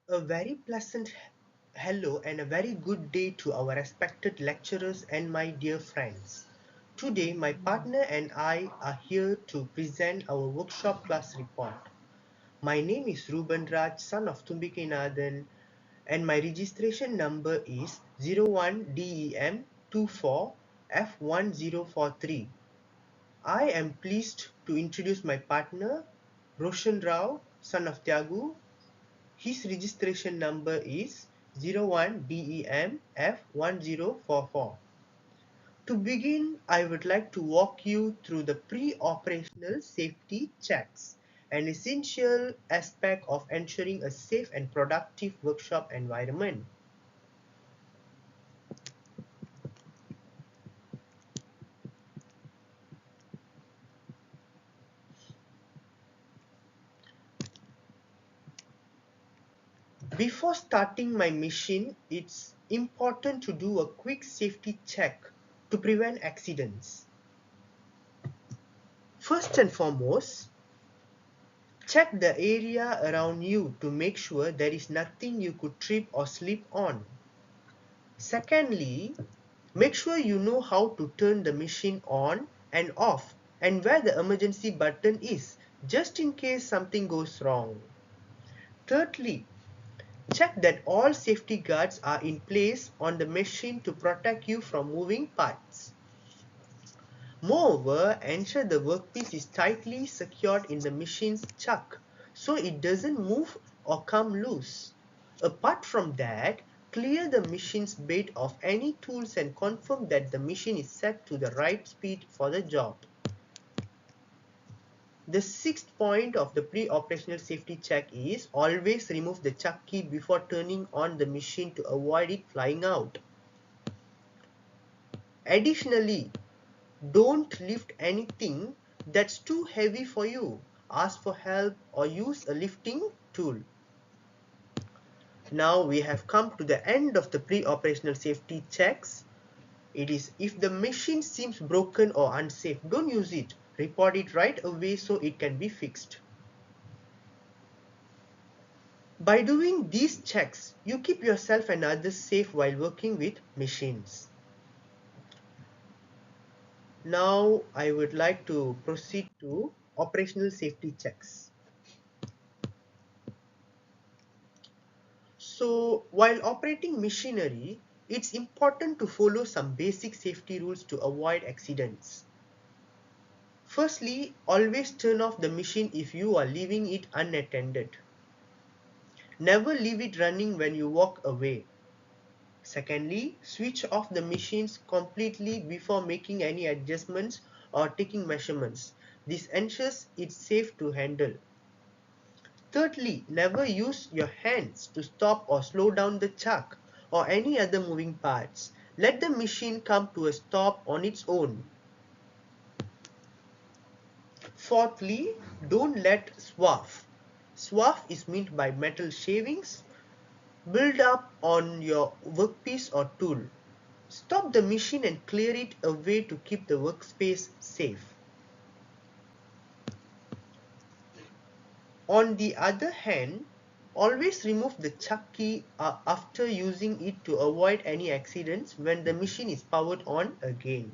A very pleasant hello and a very good day to our respected lecturers and my dear friends. Today, my partner and I are here to present our workshop class report. My name is T.ROOBANRAJ, son of Tumbikinadan, and my registration number is 01DEM24F1043. I am pleased to introduce my partner, Roshan Rao, son of Tyagu. His registration number is 01DEMF1044. To begin, I would like to walk you through the pre-operational safety checks, an essential aspect of ensuring a safe and productive workshop environment. Before starting my mission, it's important to do a quick safety check to prevent accidents. First and foremost, check the area around you to make sure there is nothing you could trip or slip on. Secondly, make sure you know how to turn the machine on and off and where the emergency button is, just in case something goes wrong. Thirdly, check that all safety guards are in place on the machine to protect you from moving parts. Moreover, ensure the workpiece is tightly secured in the machine's chuck so it doesn't move or come loose. Apart from that, clear the machine's bed of any tools and confirm that the machine is set to the right speed for the job. The sixth point of the pre-operational safety check is always remove the chuck key before turning on the machine to avoid it flying out. Additionally, don't lift anything that's too heavy for you. Ask for help or use a lifting tool. Now we have come to the end of the pre-operational safety checks. It is if the machine seems broken or unsafe, don't use it. Report it right away so it can be fixed. By doing these checks, you keep yourself and others safe while working with machines. Now I would like to proceed to operational safety checks. So while operating machinery, it's important to follow some basic safety rules to avoid accidents. Firstly, always turn off the machine if you are leaving it unattended. Never leave it running when you walk away. Secondly, switch off the machines completely before making any adjustments or taking measurements. This ensures it's safe to handle. Thirdly, never use your hands to stop or slow down the chuck or any other moving parts. Let the machine come to a stop on its own. Fourthly, don't let swath. Swath is meant by metal shavings build up on your workpiece or tool. Stop the machine and clear it away to keep the workspace safe. On the other hand, always remove the chuck key after using it to avoid any accidents when the machine is powered on again.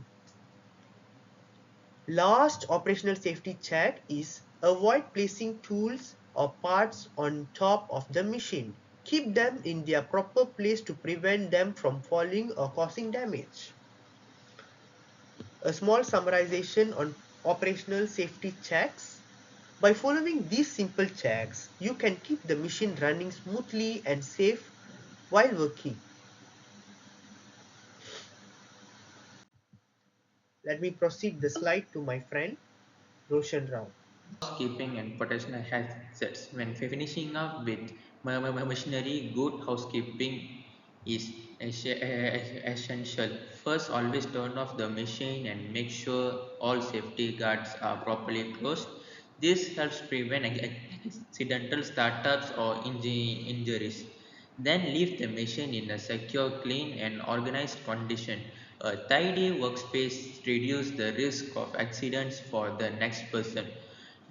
Last operational safety check is avoid placing tools or parts on top of the machine. Keep them in their proper place to prevent them from falling or causing damage. A small summarization on operational safety checks. By following these simple checks, you can keep the machine running smoothly and safe while working. Let me proceed the slide to my friend Roshan Rao. Housekeeping and professional hazards. When finishing up with machinery, good housekeeping is essential. First, always turn off the machine and make sure all safety guards are properly closed. This helps prevent accidental startups or injuries. Then leave the machine in a secure, clean, and organized condition. A tidy workspace reduces the risk of accidents for the next person.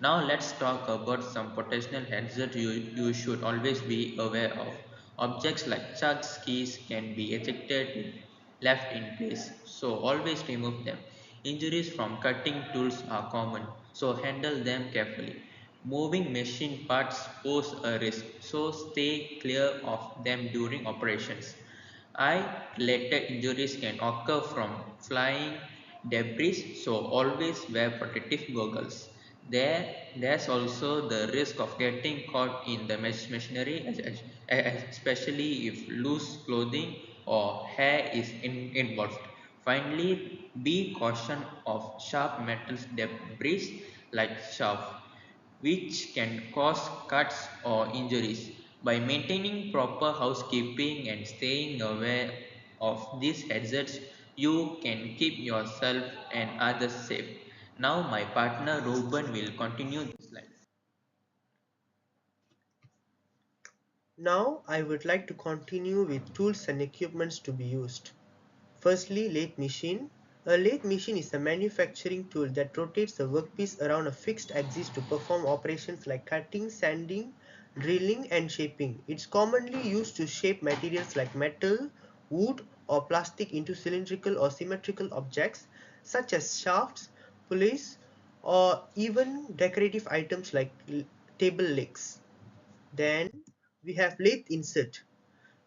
Now let's talk about some potential hazards you should always be aware of. Objects like chucks, keys can be ejected if left in place, so always remove them. Injuries from cutting tools are common, so handle them carefully. Moving machine parts pose a risk, so stay clear of them during operations. Eye-related injuries can occur from flying debris, so always wear protective goggles. There's also the risk of getting caught in the machinery, especially if loose clothing or hair is involved. Finally, be cautious of sharp metal debris like shaft, which can cause cuts or injuries. By maintaining proper housekeeping and staying aware of these hazards, you can keep yourself and others safe. Now, my partner Ruben will continue this slide. Now I would like to continue with tools and equipments to be used. Firstly, lathe machine. A lathe machine is a manufacturing tool that rotates a workpiece around a fixed axis to perform operations like cutting, sanding, drilling, and shaping. It's commonly used to shape materials like metal, wood, or plastic into cylindrical or symmetrical objects such as shafts, pulleys, or even decorative items like table legs. Then we have lathe insert.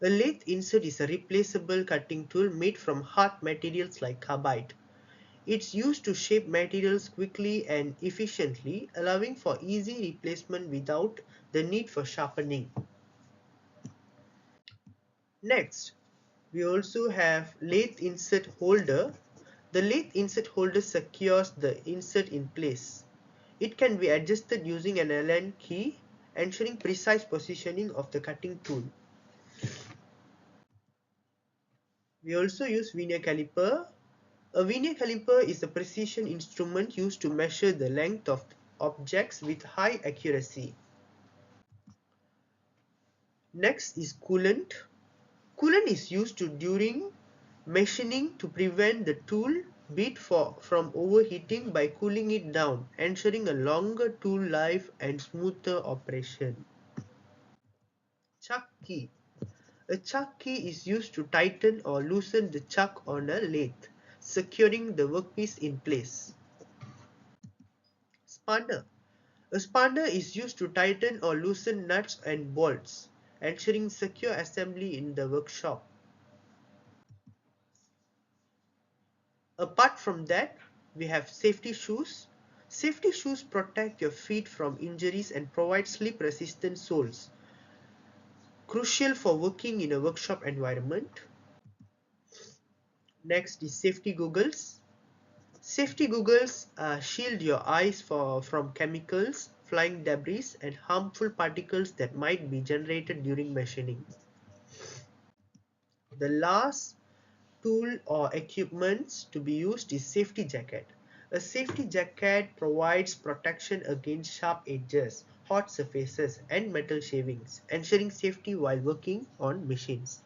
A lathe insert is a replaceable cutting tool made from hard materials like carbide. It's used to shape materials quickly and efficiently, allowing for easy replacement without the need for sharpening. Next, we also have lathe insert holder. The lathe insert holder secures the insert in place. It can be adjusted using an Allen key, ensuring precise positioning of the cutting tool. We also use vernier caliper. A vernier caliper is a precision instrument used to measure the length of objects with high accuracy. Next is coolant. Coolant is used during machining to prevent the tool bit from overheating by cooling it down, ensuring a longer tool life and smoother operation. Chuck key. A chuck key is used to tighten or loosen the chuck on a lathe, securing the workpiece in place. Spanner. A spanner is used to tighten or loosen nuts and bolts, ensuring secure assembly in the workshop. Apart from that, we have safety shoes. Safety shoes protect your feet from injuries and provide slip-resistant soles, crucial for working in a workshop environment. Next is safety goggles. Safety goggles shield your eyes from chemicals, flying debris, and harmful particles that might be generated during machining. The last tool or equipment to be used is safety jacket. A safety jacket provides protection against sharp edges, hot surfaces, and metal shavings, ensuring safety while working on machines.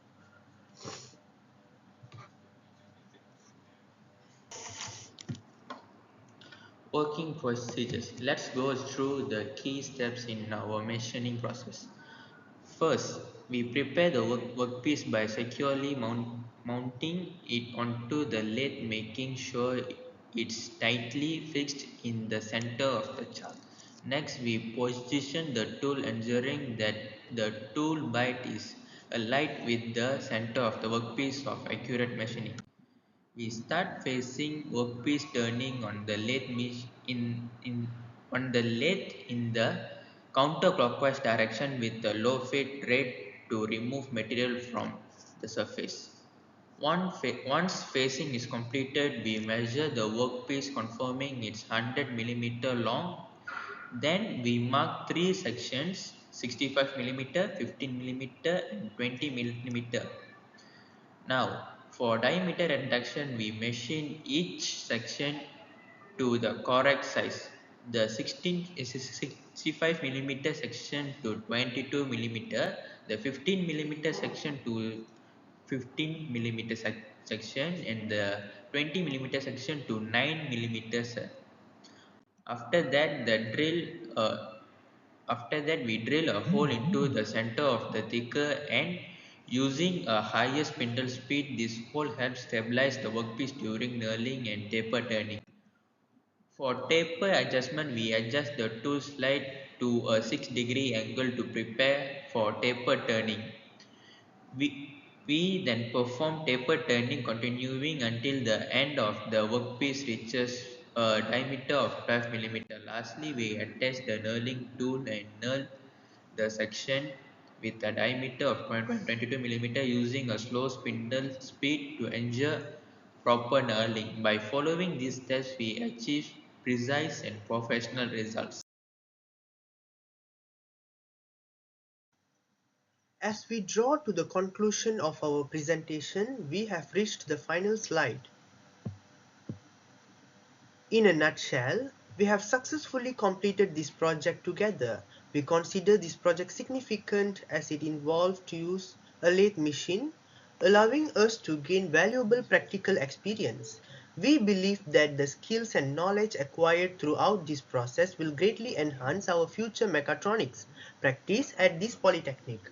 Working procedures. Let's go through the key steps in our machining process. First, we prepare the workpiece by securely mounting it onto the lathe, making sure it's tightly fixed in the center of the chuck. Next, we position the tool, ensuring that the tool bite is aligned with the center of the workpiece of accurate machining. We start facing workpiece turning on the lathe in the counterclockwise direction with the low feed rate to remove material from the surface. Once facing is completed, we measure the workpiece confirming it's 100 millimeter long. Then we mark three sections: 65 millimeter, 15 millimeter, and 20 millimeter. Now, for diameter reduction, we machine each section to the correct size. The 65 millimeter section to 22 millimeter, the 15 millimeter section to 15 millimeter section, and the 20 millimeter section to 9 millimeters. After that, the drill After that, we drill a hole into the center of the thicker end using a higher spindle speed. This hole helps stabilize the workpiece during knurling and taper turning. For taper adjustment, we adjust the tool slide to a 6-degree angle to prepare for taper turning. We then perform taper turning continuing until the end of the workpiece reaches a diameter of 12 millimeter. Lastly, we attach the knurling tool and knurl the section with a diameter of 22 millimeter using a slow spindle speed to ensure proper knurling. By following these steps, we achieve precise and professional results. As we draw to the conclusion of our presentation, we have reached the final slide. In a nutshell, we have successfully completed this project together. We consider this project significant as it involved to use a lathe machine, allowing us to gain valuable practical experience. We believe that the skills and knowledge acquired throughout this process will greatly enhance our future mechatronics practice at this polytechnic.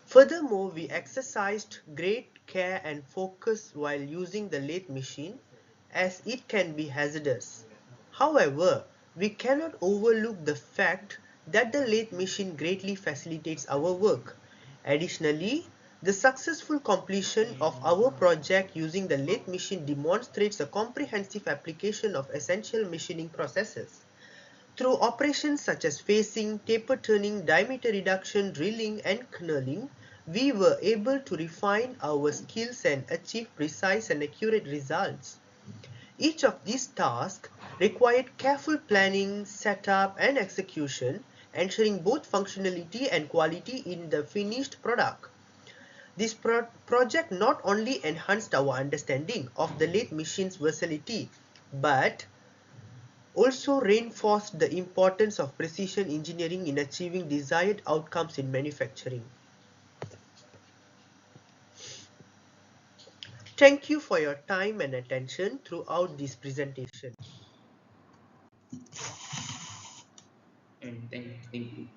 Furthermore, we exercised great care and focus while using the lathe machine, as it can be hazardous. However, we cannot overlook the fact that the lathe machine greatly facilitates our work. Additionally, the successful completion of our project using the lathe machine demonstrates a comprehensive application of essential machining processes. Through operations such as facing, taper turning, diameter reduction, drilling, and knurling, we were able to refine our skills and achieve precise and accurate results. Each of these tasks required careful planning, setup, and execution, ensuring both functionality and quality in the finished product. This project not only enhanced our understanding of the lathe machine's versatility, but also reinforced the importance of precision engineering in achieving desired outcomes in manufacturing. Thank you for your time and attention throughout this presentation. And thank you.